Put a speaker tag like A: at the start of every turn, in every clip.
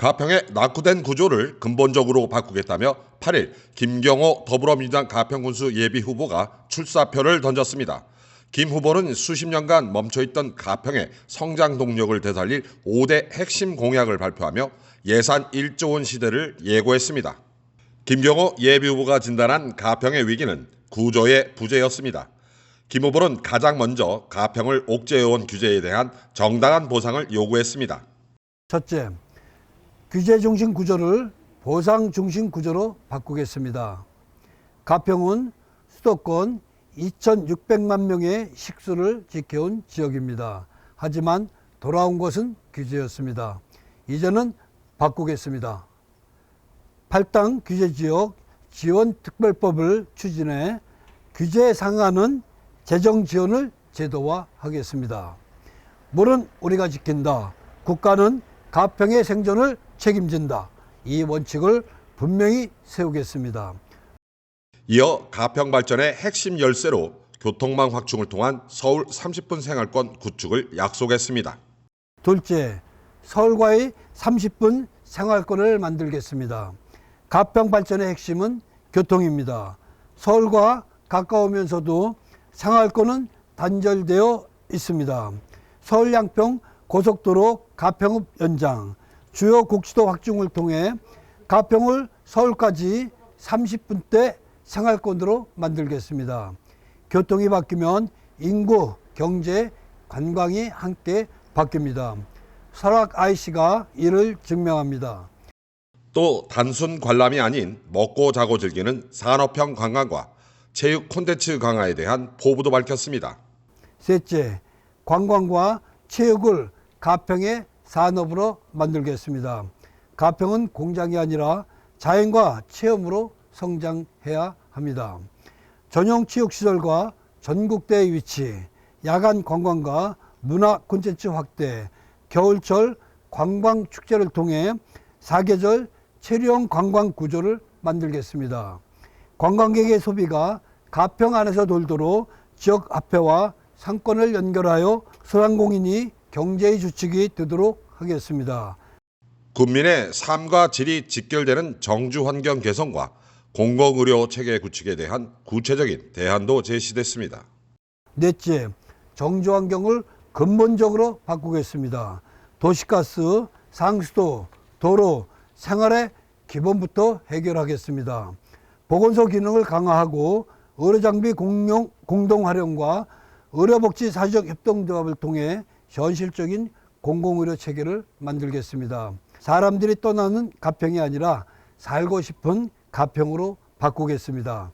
A: 가평의 낙후된 구조를 근본적으로 바꾸겠다며 8일 김경호 더불어민주당 가평군수 예비후보가 출사표를 던졌습니다. 김 후보는 수십 년간 멈춰있던 가평의 성장 동력을 되살릴 5대 핵심 공약을 발표하며 예산 1조 원 시대를 예고했습니다. 김경호 예비후보가 진단한 가평의 위기는 구조의 부재였습니다. 김 후보는 가장 먼저 가평을 옥죄해온 규제에 대한 정당한 보상을 요구했습니다.
B: 첫째, 규제 중심 구조를 보상 중심 구조로 바꾸겠습니다. 가평은 수도권 2,600만 명의 식수를 지켜온 지역입니다. 하지만 돌아온 것은 규제였습니다. 이제는 바꾸겠습니다. 8당 규제지역 지원특별법을 추진해 규제에 상하는 재정 지원을 제도화하겠습니다. 물은 우리가 지킨다. 국가는 가평의 생존을 책임진다. 이 원칙을 분명히 세우겠습니다.
A: 이어 가평 발전의 핵심 열쇠로 교통망 확충을 통한 서울 30분 생활권 구축을 약속했습니다.
B: 둘째, 서울과의 30분 생활권을 만들겠습니다. 가평 발전의 핵심은 교통입니다. 서울과 가까우면서도 생활권은 단절되어 있습니다. 서울 양평 고속도로 가평읍 연장, 주요 곡수도 확충을 통해 가평을 서울까지 30분대 생활권으로 만들겠습니다. 교통이 바뀌면 인구, 경제, 관광이 함께 바뀝니다. 설악 IC가 이를 증명합니다.
A: 또 단순 관람이 아닌 먹고 자고 즐기는 산업형 관광과 체육 콘텐츠 강화에 대한 포부도 밝혔습니다.
B: 셋째, 관광과 체육을 가평의 산업으로 만들겠습니다. 가평은 공장이 아니라 자연과 체험으로 성장해야 합니다. 전용 체육시설과 전국대의 위치, 야간 관광과 문화 콘텐츠 확대, 겨울철 관광축제를 통해 사계절 체류형 관광 구조를 만들겠습니다. 관광객의 소비가 가평 안에서 돌도록 지역 화폐와 상권을 연결하여 소상공인이 경제의 주축이 되도록 하겠습니다.
A: 국민의 삶과 질이 직결되는 정주 환경 개선과 공공의료 체계 구축에 대한 구체적인 대안도 제시됐습니다.
B: 넷째, 정주 환경을 근본적으로 바꾸겠습니다. 도시가스, 상수도, 도로, 생활의 기본부터 해결하겠습니다. 보건소 기능을 강화하고 의료장비 공동 활용과 의료복지 사회적 협동조합을 통해 현실적인 공공의료 체계를 만들겠습니다. 사람들이 떠나는 가평이 아니라 살고 싶은 가평으로 바꾸겠습니다.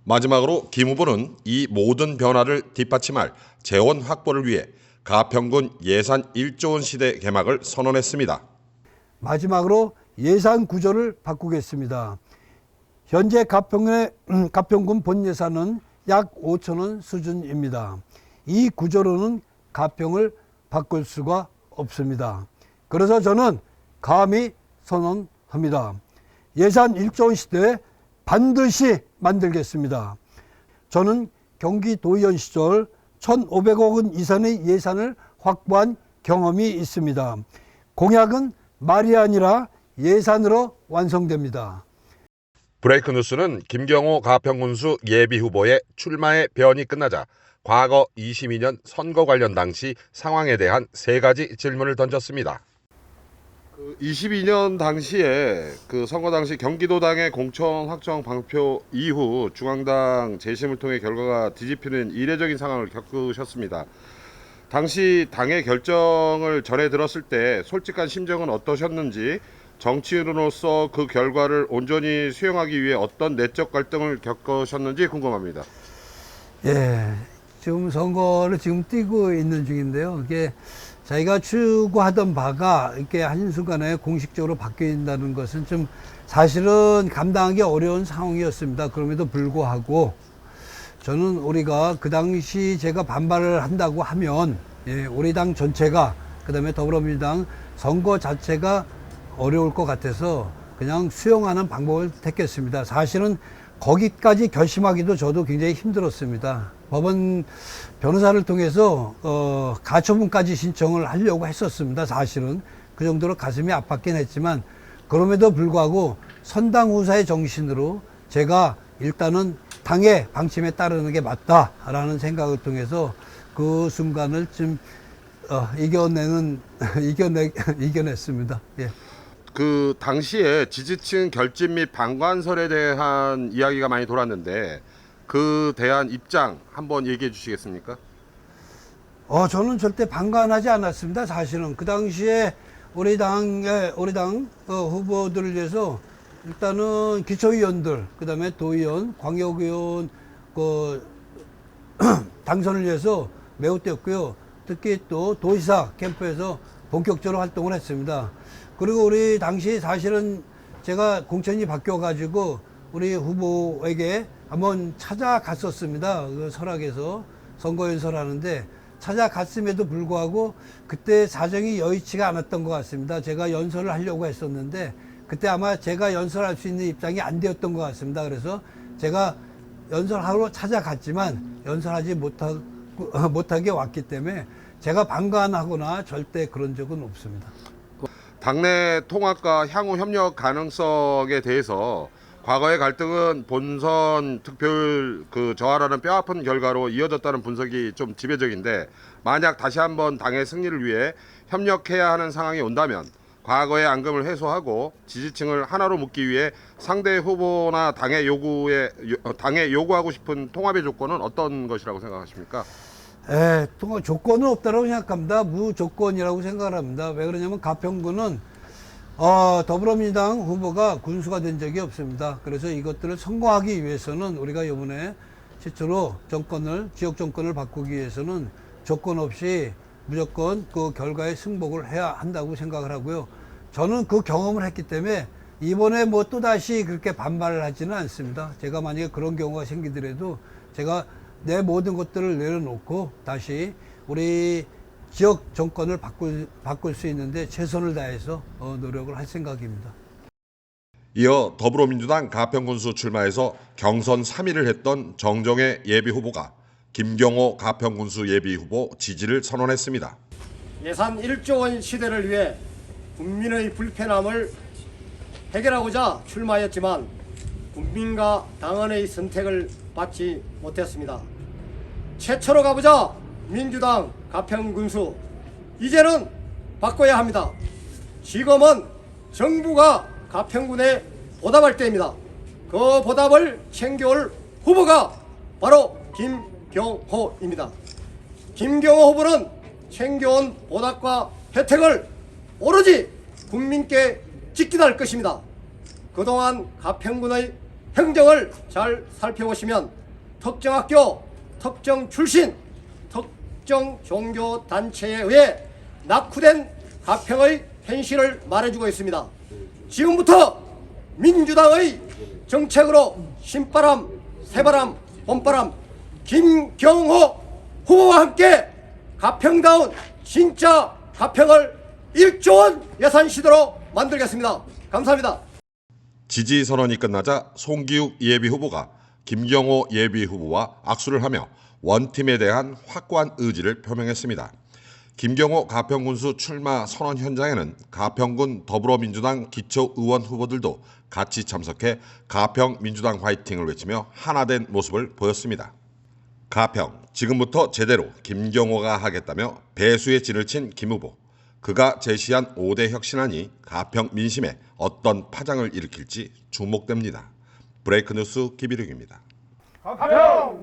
A: 마지막으로 김 후보는 이 모든 변화를 뒷받침할 재원 확보를 위해 가평군 예산 1조 원 시대 개막을 선언했습니다.
B: 마지막으로 예산 구조를 바꾸겠습니다. 현재 가평군 본 예산은 약 5천원 수준입니다. 이 구조로는 가평을 바꿀 수가 없습니다. 그래서 저는 감히 선언합니다. 예산 1조 원 시대 반드시 만들겠습니다. 저는 경기도의원 시절 1,500억 원 이상의 예산을 확보한 경험이 있습니다. 공약은 말이 아니라 예산으로 완성됩니다.
A: 브레이크 뉴스는 김경호 가평군수 예비후보의 출마의 변이 끝나자 과거 22년 선거 관련 당시 상황에 대한 3가지 질문을 던졌습니다.
C: 22년 당시에 그 선거 당시 경기도당의 공천 확정 방표 이후 중앙당 재심을 통해 결과가 뒤집히는 이례적인 상황을 겪으셨습니다. 당시 당의 결정을 전해 들었을 때 솔직한 심정은 어떠셨는지, 정치인으로서 그 결과를 온전히 수용하기 위해 어떤 내적 갈등을 겪으셨는지 궁금합니다.
B: 예, 지금 선거를 지금 뛰고 있는 중인데요. 이게 자기가 추구하던 바가 이렇게 한순간에 공식적으로 바뀐다는 것은 좀 사실은 감당하기 어려운 상황이었습니다. 그럼에도 불구하고 저는 우리가 그 당시 제가 반발을 한다고 하면 우리 당 전체가, 그 다음에 더불어민주당 선거 자체가 어려울 것 같아서 그냥 수용하는 방법을 택했습니다. 사실은 거기까지 결심하기도 저도 굉장히 힘들었습니다. 법원 변호사를 통해서 가처분까지 신청을 하려고 했었습니다. 사실은. 그 정도로 가슴이 아팠긴 했지만 그럼에도 불구하고 선당후사의 정신으로 제가 일단은 당의 방침에 따르는 게 맞다라는 생각을 통해서 그 순간을 좀 이겨냈습니다. 예.
C: 그 당시에 지지층 결집 및 방관설에 대한 이야기가 많이 돌았는데 그 대한 입장 한번 얘기해 주시겠습니까?
B: 저는 절대 방관하지 않았습니다. 사실은 그 당시에 우리 당 후보들을 위해서 일단은 기초위원들, 그다음에 도의원, 광역의원 당선을 위해서 매우 뛰었고요. 특히 또 도지사 캠프에서 본격적으로 활동을 했습니다. 그리고 우리 당시 사실은 제가 공천이 바뀌어가지고 우리 후보에게 한번 찾아갔었습니다. 그 설악에서 선거연설 하는데 찾아갔음에도 불구하고 그때 사정이 여의치가 않았던 것 같습니다. 제가 연설을 하려고 했었는데 그때 아마 제가 연설할 수 있는 입장이 안 되었던 것 같습니다. 그래서 제가 연설하러 찾아갔지만 연설하지 못하게 왔기 때문에 제가 방관하거나 절대 그런 적은 없습니다.
C: 당내 통합과 향후 협력 가능성에 대해서 과거의 갈등은 본선 득표율 저하라는 뼈아픈 결과로 이어졌다는 분석이 좀 지배적인데 만약 다시 한번 당의 승리를 위해 협력해야 하는 상황이 온다면 과거의 앙금을 해소하고 지지층을 하나로 묶기 위해 상대 후보나 당의 요구하고 싶은 통합의 조건은 어떤 것이라고 생각하십니까?
B: 통합 조건은 없다고 생각합니다. 무조건이라고 생각을 합니다. 왜 그러냐면 가평군은 더불어민주당 후보가 군수가 된 적이 없습니다. 그래서 이것들을 성공하기 위해서는 우리가 이번에 최초로 지역 정권을 바꾸기 위해서는 조건 없이 무조건 그 결과에 승복을 해야 한다고 생각을 하고요. 저는 그 경험을 했기 때문에 이번에 뭐 또다시 그렇게 반발을 하지는 않습니다. 제가 만약에 그런 경우가 생기더라도 제가 내 모든 것들을 내려놓고 다시 우리 지역 정권을 바꿀 수 있는데 최선을 다해서 노력을 할 생각입니다.
A: 이어 더불어민주당 가평군수 출마해서 경선 3위를 했던 정정혜 예비후보가 김경호 가평군수 예비후보 지지를 선언했습니다.
D: 예산 1조 원 시대를 위해 국민의 불편함을 해결하고자 출마했지만 국민과 당원의 선택을 받지 못했습니다. 최초로 가보자 민주당 가평군수, 이제는 바꿔야 합니다. 지금은 정부가 가평군에 보답할 때입니다. 그 보답을 챙겨올 후보가 바로 김경호입니다. 김경호 후보는 챙겨온 보답과 혜택을 오로지 국민께 지키다 할 것입니다. 그동안 가평군의 행정을 잘 살펴보시면 특정 학교, 특정 출신, 특정 종교 단체에 의해 낙후된 가평의 현실을 말해주고 있습니다. 지금부터 민주당의 정책으로 신바람, 새바람, 봄바람 김경호 후보와 함께 가평다운 진짜 가평을 1조 원 예산 시대로 만들겠습니다. 감사합니다.
A: 지지 선언이 끝나자 송기욱 예비후보가 김경호 예비후보와 악수를 하며 원팀에 대한 확고한 의지를 표명했습니다. 김경호 가평군수 출마 선언 현장에는 가평군 더불어민주당 기초의원 후보들도 같이 참석해 가평 민주당 화이팅을 외치며 하나된 모습을 보였습니다. 가평, 지금부터 제대로 김경호가 하겠다며 배수의 진을 친 김 후보. 그가 제시한 5대 혁신안이 가평 민심에 어떤 파장을 일으킬지 주목됩니다. 브레이크 뉴스 김일욱입니다.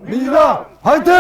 B: 민주당 화이팅!